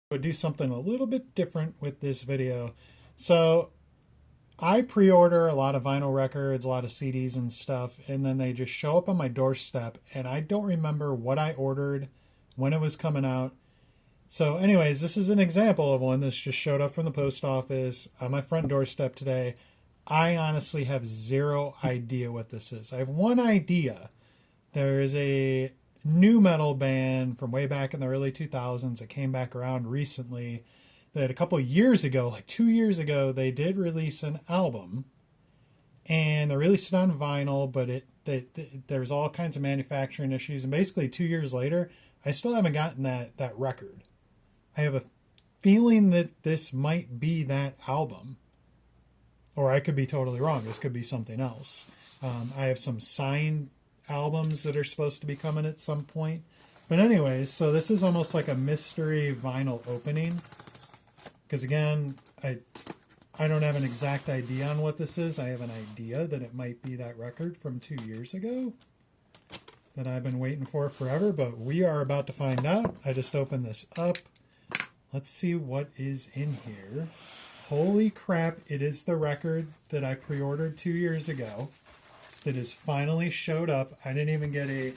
would do something a little bit different with this video. So I pre-order a lot of vinyl records, a lot of CDs and stuff, and then they just show up on my doorstep, and I don't remember what I ordered, when it was coming out. So anyways, this is an example of one that's just showed up from the post office on my front doorstep today. I honestly have zero idea what this is. I have one idea. There is a new metal band from way back in the early 2000s that came back around recently, that a couple of years ago, like 2 years ago, they did release an album, and they released it on vinyl, but there's all kinds of manufacturing issues, and basically 2 years later, I still haven't gotten that record. I have a feeling that this might be that album, or I could be totally wrong. This could be something else. I have some signed albums that are supposed to be coming at some point. But anyways, so this is almost like a mystery vinyl opening. Because again, I don't have an exact idea on what this is. I have an idea that it might be that record from 2 years ago that I've been waiting for forever, but we are about to find out. I just opened this up. Let's see what is in here. Holy crap, it is the record that I pre-ordered 2 years ago that has finally showed up. I didn't even get a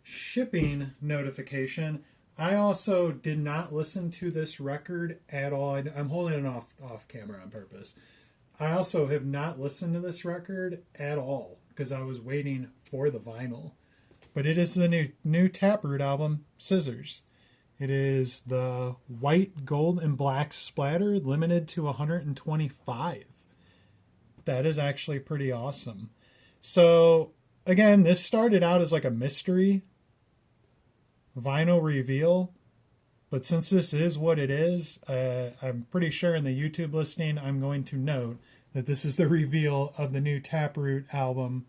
shipping notification. I also did not listen to this record at all. I'm holding it off camera on purpose. I also have not listened to this record at all because I was waiting for the vinyl. But it is the new Taproot album, Scissors. It is the white, gold, and black splatter, limited to 125. That is actually pretty awesome. So again, this started out as like a mystery vinyl reveal, but since this is what it is, I'm pretty sure in the YouTube listing I'm going to note that this is the reveal of the new Taproot album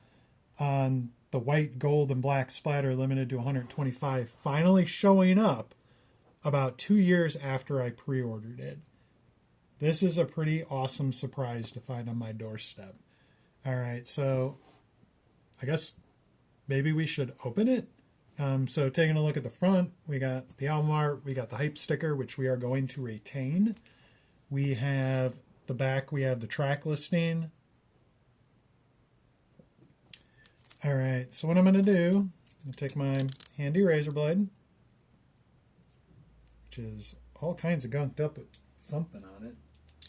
on the white, gold, and black splatter, limited to 125, finally showing up about 2 years after I pre-ordered it. This is a pretty awesome surprise to find on my doorstep. All right, so I guess maybe we should open it. So taking a look at the front, we got the album art, we got the hype sticker, which we are going to retain. We have the back, we have the track listing. All right, so what I'm going to do, I'm going to take my handy razor blade, which is all kinds of gunked up with something on it.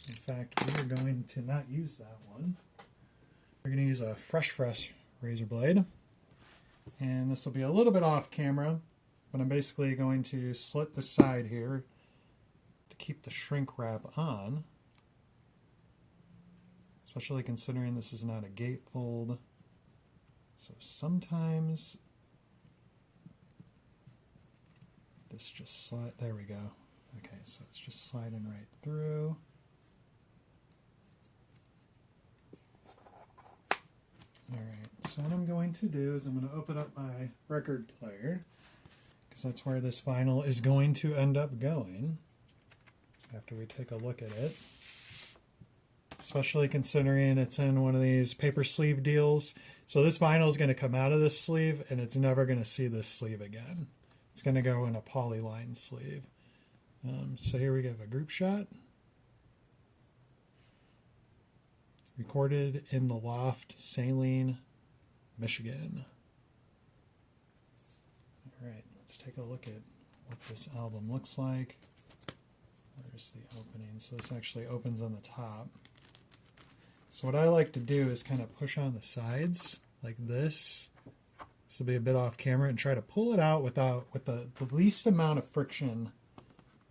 In fact, we are going to not use that one. We're going to use a fresh razor blade. And this will be a little bit off camera, but I'm basically going to slit the side here to keep the shrink wrap on. Especially considering this is not a gatefold. So sometimes this just slide, there we go. Okay, so it's just sliding right through. Alright, so what I'm going to do is I'm going to open up my record player, because that's where this vinyl is going to end up going after we take a look at it. Especially considering it's in one of these paper sleeve deals. So this vinyl is going to come out of this sleeve and it's never going to see this sleeve again. It's going to go in a polyline sleeve. So here we have a group shot. Recorded in the Loft, Saline, Michigan. All right, let's take a look at what this album looks like. Where's the opening? So this actually opens on the top. So what I like to do is kind of push on the sides like this. This will be a bit off camera, and try to pull it out with the least amount of friction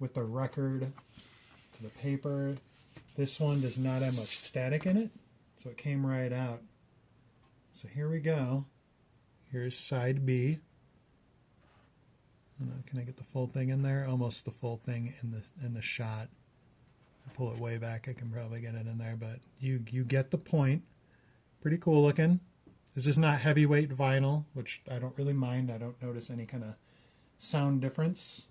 with the record to the paper. This one does not have much static in it, so it came right out. So here we go. Here's side B. Can I get the full thing in there? Almost the full thing in the shot. I'll pull it way back. I can probably get it in there, but you get the point. Pretty cool looking. This is not heavyweight vinyl, which I don't really mind. I don't notice any kind of sound difference.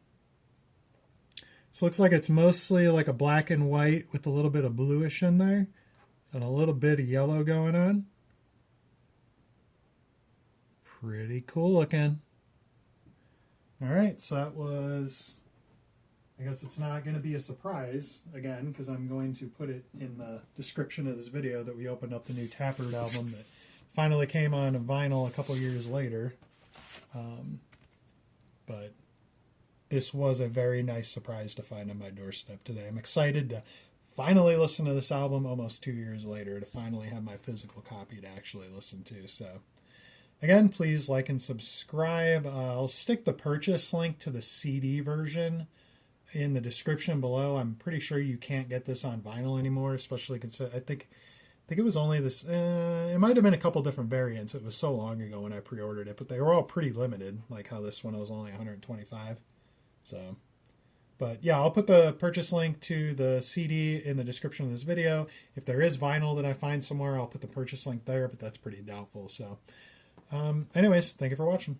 So it looks like it's mostly like a black and white with a little bit of bluish in there and a little bit of yellow going on. Pretty cool looking. All right, so that was I guess it's not going to be a surprise, again, because I'm going to put it in the description of this video that we opened up the new Taproot album that finally came on vinyl a couple years later. But this was a very nice surprise to find on my doorstep today. I'm excited to finally listen to this album almost 2 years later, to finally have my physical copy to actually listen to. So, again, please like and subscribe. I'll stick the purchase link to the CD version in the description below. I'm pretty sure you can't get this on vinyl anymore, especially considering I think it was only this. It might have been a couple different variants. It was so long ago when I pre-ordered it, but they were all pretty limited. Like how this one was only 125. So, but yeah, I'll put the purchase link to the CD in the description of this video. If there is vinyl that I find somewhere, I'll put the purchase link there, but that's pretty doubtful. So, anyways, thank you for watching.